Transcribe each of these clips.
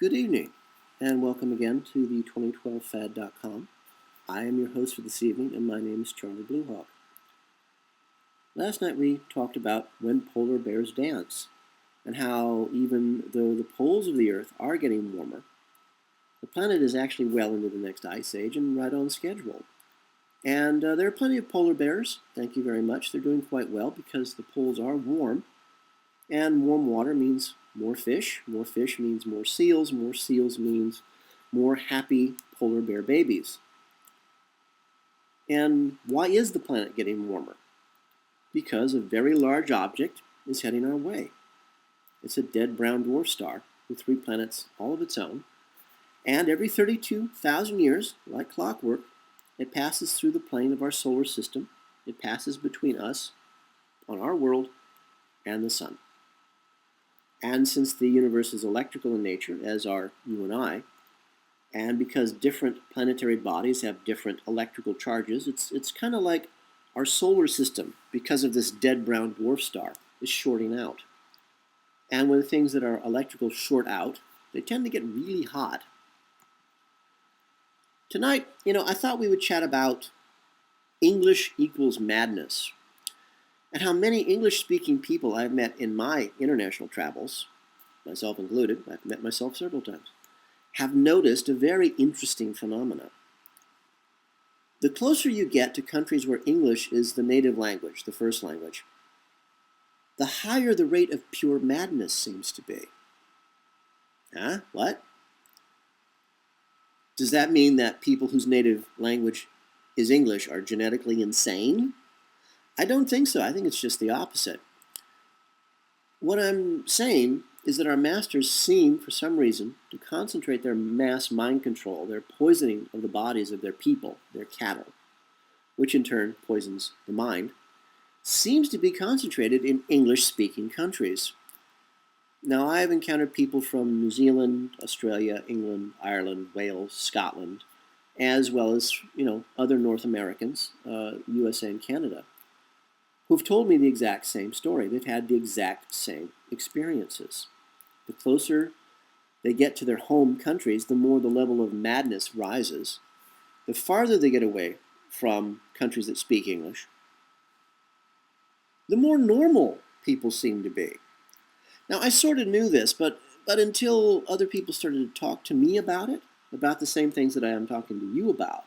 Good evening, and welcome again to the 2012fad.com. I am your host for this evening, and my name is Charlie Bluehawk. Last night we talked about when polar bears dance, and how even though the poles of the Earth are getting warmer, the planet is actually well into the next ice age and right on schedule. And there are plenty of polar bears, thank you very much. They're doing quite well because the poles are warm, and warm water means more fish means more seals means more happy polar bear babies. And why is the planet getting warmer? Because a very large object is heading our way. It's a dead brown dwarf star with 3 planets all of its own, and every 32,000 years, like clockwork, it passes through the plane of our solar system. It passes between us, on our world, and the sun. And since the universe is electrical in nature, as are you and I, and because different planetary bodies have different electrical charges, it's kind of like our solar system, because of this dead brown dwarf star, is shorting out. And when things that are electrical short out, they tend to get really hot. Tonight, I thought we would chat about English equals madness, and how many English-speaking people I've met in my international travels, myself included, I've met myself several times, have noticed a very interesting phenomenon. The closer you get to countries where English is the native language, the first language, the higher the rate of pure madness seems to be. Huh? What? Does that mean that people whose native language is English are genetically insane? I don't think so. I think it's just the opposite. What I'm saying is that our masters seem, for some reason, to concentrate their mass mind control, their poisoning of the bodies of their people, their cattle, which in turn poisons the mind, seems to be concentrated in English-speaking countries. Now, I have encountered people from New Zealand, Australia, England, Ireland, Wales, Scotland, as well as, other North Americans, USA and Canada, who've told me the exact same story. They've had the exact same experiences. The closer they get to their home countries, the more the level of madness rises. The farther they get away from countries that speak English, the more normal people seem to be. Now, I sort of knew this, but until other people started to talk to me about it, about the same things that I am talking to you about,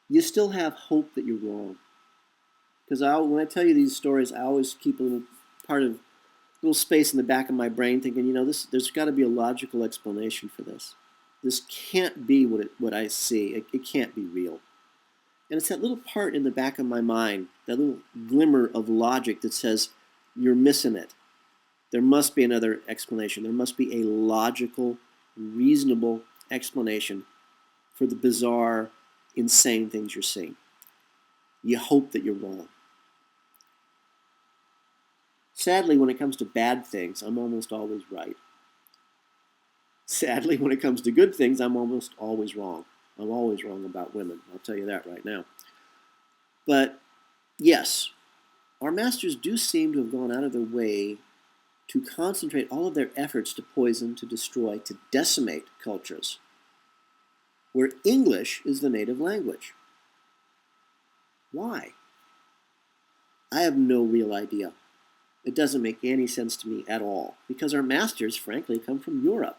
you still have hope that you're wrong. Because when I tell you these stories, I always keep a little space in the back of my brain thinking, there's got to be a logical explanation for this. This can't be what I see. It can't be real. And it's that little part in the back of my mind, that little glimmer of logic that says, you're missing it. There must be another explanation. There must be a logical, reasonable explanation for the bizarre, insane things you're seeing. You hope that you're wrong. Sadly, when it comes to bad things, I'm almost always right. Sadly, when it comes to good things, I'm almost always wrong. I'm always wrong about women. I'll tell you that right now. But yes, our masters do seem to have gone out of their way to concentrate all of their efforts to poison, to destroy, to decimate cultures where English is the native language. Why? I have no real idea. It doesn't make any sense to me at all, because our masters, frankly, come from Europe.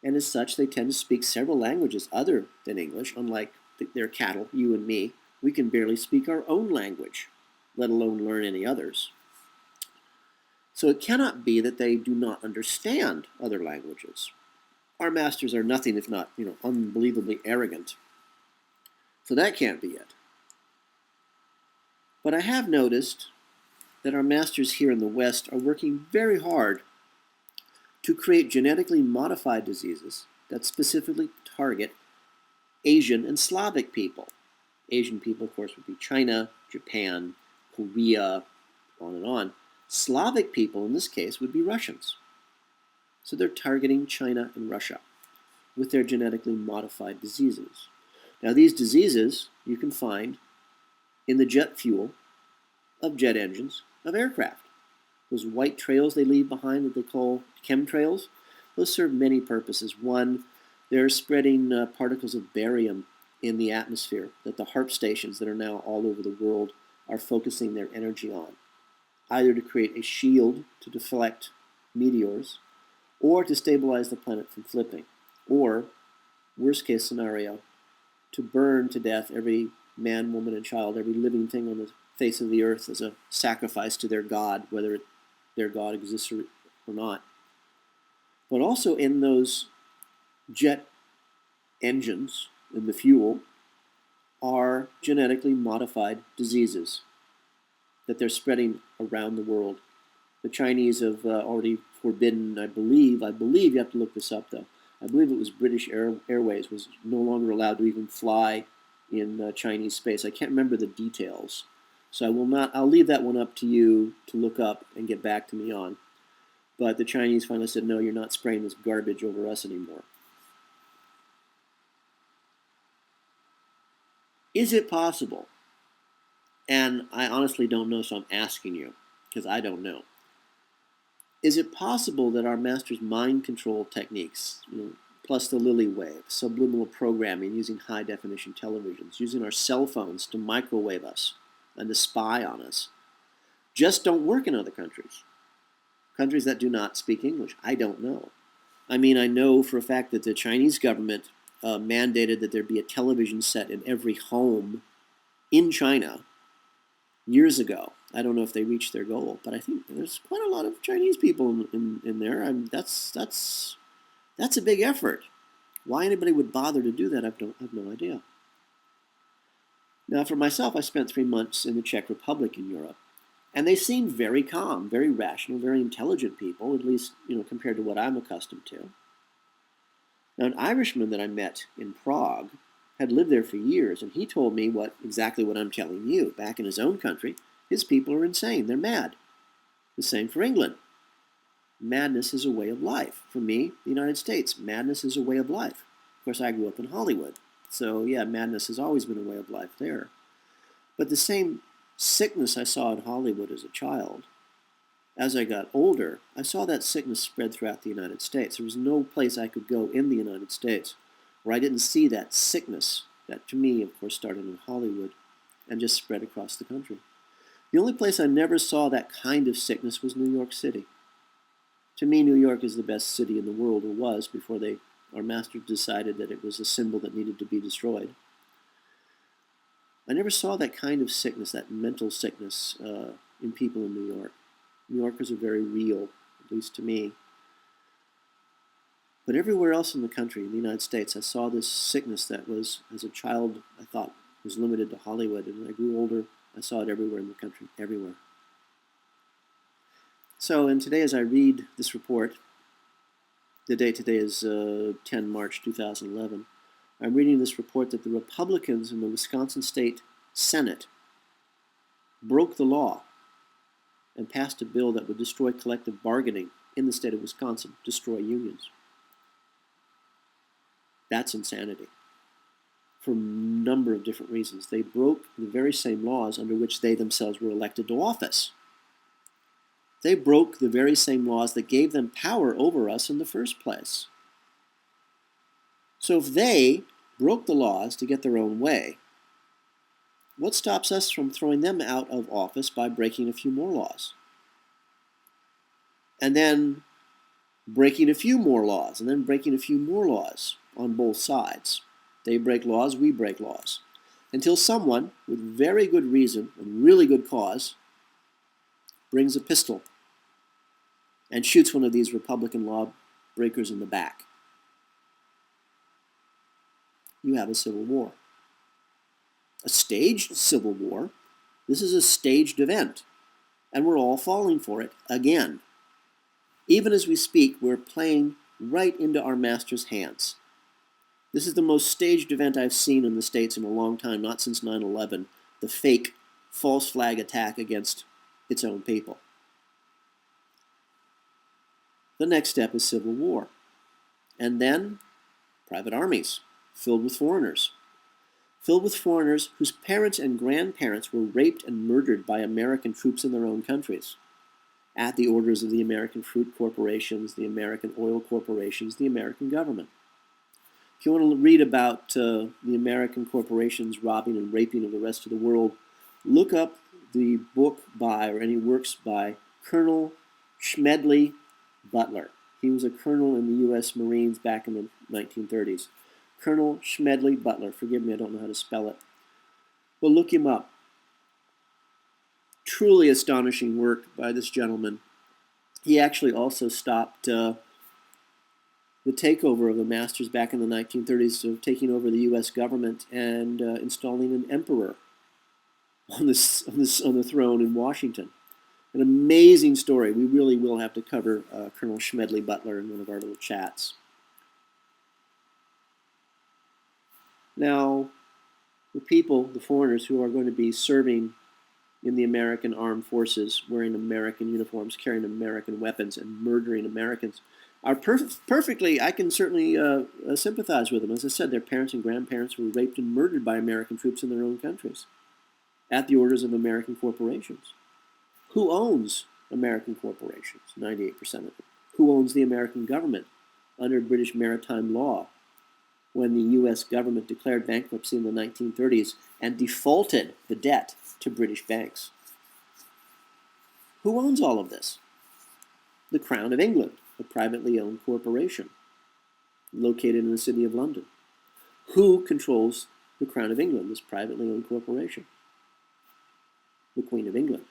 And as such, they tend to speak several languages other than English, unlike their cattle, you and me. We can barely speak our own language, let alone learn any others. So it cannot be that they do not understand other languages. Our masters are nothing if not, unbelievably arrogant. So that can't be it. But I have noticed that our masters here in the West are working very hard to create genetically modified diseases that specifically target Asian and Slavic people. Asian people, of course, would be China, Japan, Korea, on and on. Slavic people, in this case, would be Russians. So they're targeting China and Russia with their genetically modified diseases. Now, these diseases you can find in the jet fuel of jet engines of aircraft. Those white trails they leave behind that they call chemtrails, Those serve many purposes. One, they're spreading particles of barium in the atmosphere that the HARP stations that are now all over the world are focusing their energy on, either to create a shield to deflect meteors, or to stabilize the planet from flipping, or, worst case scenario, to burn to death every man, woman, and child, every living thing on the face of the earth as a sacrifice to their god, whether their god exists or not. But also in those jet engines, in the fuel, are genetically modified diseases that they're spreading around the world. The Chinese have already forbidden, I believe, you have to look this up though, I believe it was British Airways was no longer allowed to even fly in Chinese space. I can't remember the details. So I'll leave that one up to you to look up and get back to me on. But the Chinese finally said, no, you're not spraying this garbage over us anymore. Is it possible? And I honestly don't know, so I'm asking you, because I don't know. Is it possible that our master's mind control techniques, plus the Lily wave, subliminal programming using high-definition televisions, using our cell phones to microwave us and to spy on us, just don't work in other countries? Countries that do not speak English? I don't know. I mean, I know for a fact that the Chinese government mandated that there be a television set in every home in China years ago. I don't know if they reached their goal, but I think there's quite a lot of Chinese people in there. That's a big effort. Why anybody would bother to do that, I have no idea. Now, for myself, I spent 3 months in the Czech Republic in Europe, and they seemed very calm, very rational, very intelligent people, at least compared to what I'm accustomed to. Now, an Irishman that I met in Prague had lived there for years, and he told me exactly what I'm telling you. Back in his own country, his people are insane. They're mad. The same for England. Madness is a way of life. For me, the United States, madness is a way of life. Of course, I grew up in Hollywood. So, yeah, madness has always been a way of life there. But the same sickness I saw in Hollywood as a child, as I got older, I saw that sickness spread throughout the United States. There was no place I could go in the United States where I didn't see that sickness that, to me, of course, started in Hollywood and just spread across the country. The only place I never saw that kind of sickness was New York City. To me, New York is the best city in the world, or was, before our master decided that it was a symbol that needed to be destroyed. I never saw that kind of sickness, that mental sickness, in people in New York. New Yorkers are very real, at least to me. But everywhere else in the country, in the United States, I saw this sickness that was, as a child, I thought was limited to Hollywood. And when I grew older, I saw it everywhere in the country, everywhere. So, and today as I read this report, the date today is 10 March 2011, I'm reading this report that the Republicans in the Wisconsin State Senate broke the law and passed a bill that would destroy collective bargaining in the state of Wisconsin, destroy unions. That's insanity. For a number of different reasons. They broke the very same laws under which they themselves were elected to office. They broke the very same laws that gave them power over us in the first place. So if they broke the laws to get their own way, what stops us from throwing them out of office by breaking a few more laws? And then breaking a few more laws, and then breaking a few more laws on both sides. They break laws, we break laws. Until someone, with very good reason and really good cause, brings a pistol and shoots one of these Republican lawbreakers in the back. You have a civil war. A staged civil war. This is a staged event, and we're all falling for it again. Even as we speak, we're playing right into our master's hands. This is the most staged event I've seen in the States in a long time, not since 9/11, the fake false flag attack against its own people. The next step is civil war. And then private armies filled with foreigners. Filled with foreigners whose parents and grandparents were raped and murdered by American troops in their own countries. at the orders of the American fruit corporations, the American oil corporations, the American government. If you want to read about the American corporations robbing and raping of the rest of the world, look up the book by, or any works by, Colonel Smedley Butler. He was a colonel in the U.S. Marines back in the 1930s. Colonel Smedley Butler. Forgive me, I don't know how to spell it. But look him up. Truly astonishing work by this gentleman. He actually also stopped the takeover of the masters back in the 1930s, of taking over the U.S. government and installing an emperor on the throne in Washington. An amazing story. We really will have to cover Colonel Smedley Butler in one of our little chats. Now, the people, the foreigners who are going to be serving in the American armed forces, wearing American uniforms, carrying American weapons, and murdering Americans, are perfectly, I can certainly sympathize with them. As I said, their parents and grandparents were raped and murdered by American troops in their own countries at the orders of American corporations. Who owns American corporations? 98% of them. Who owns the American government under British maritime law when the U.S. government declared bankruptcy in the 1930s and defaulted the debt to British banks? Who owns all of this? The Crown of England, a privately owned corporation located in the city of London. Who controls the Crown of England, this privately owned corporation? The Queen of England,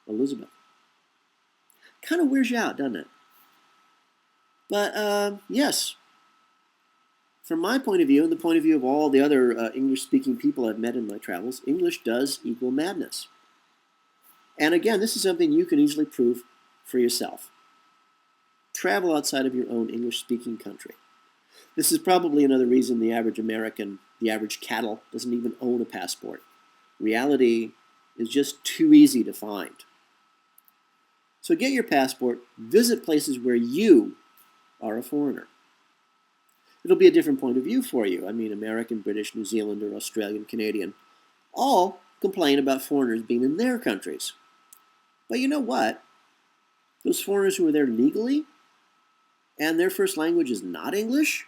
Elizabeth. Kind of wears you out, doesn't it? But yes, from my point of view, and the point of view of all the other English-speaking people I've met in my travels, English does equal madness. And again, this is something you can easily prove for yourself. Travel outside of your own English-speaking country. This is probably another reason the average American, the average cattle, doesn't even own a passport. Reality is just too easy to find. So get your passport, visit places where you are a foreigner. It'll be a different point of view for you. I mean, American, British, New Zealander, Australian, Canadian, all complain about foreigners being in their countries. But you know what? Those foreigners who are there legally, and their first language is not English,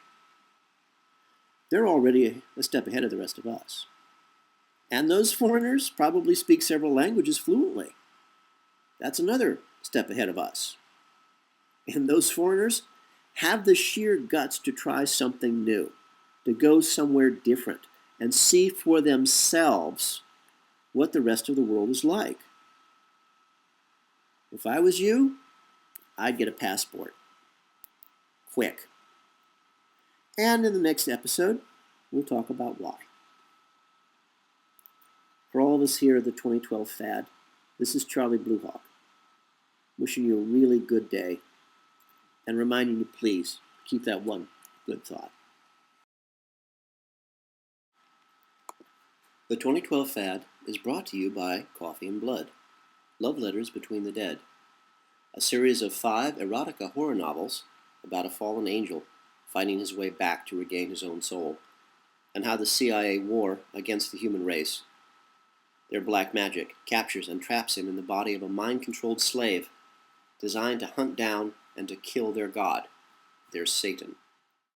they're already a step ahead of the rest of us. And those foreigners probably speak several languages fluently. That's another step ahead of us. And those foreigners have the sheer guts to try something new, to go somewhere different, and see for themselves what the rest of the world is like. If I was you, I'd get a passport. Quick. And in the next episode, we'll talk about why. For all of us here at the 2012 Fad, this is Charlie Bluehawk, wishing you a really good day and reminding you, please, keep that one good thought. The 2012 Fad is brought to you by Coffee and Blood, Love Letters Between the Dead, a series of 5 erotica horror novels about a fallen angel fighting his way back to regain his own soul, and how the CIA war against the human race, their black magic, captures and traps him in the body of a mind-controlled slave designed to hunt down and to kill their god, their Satan.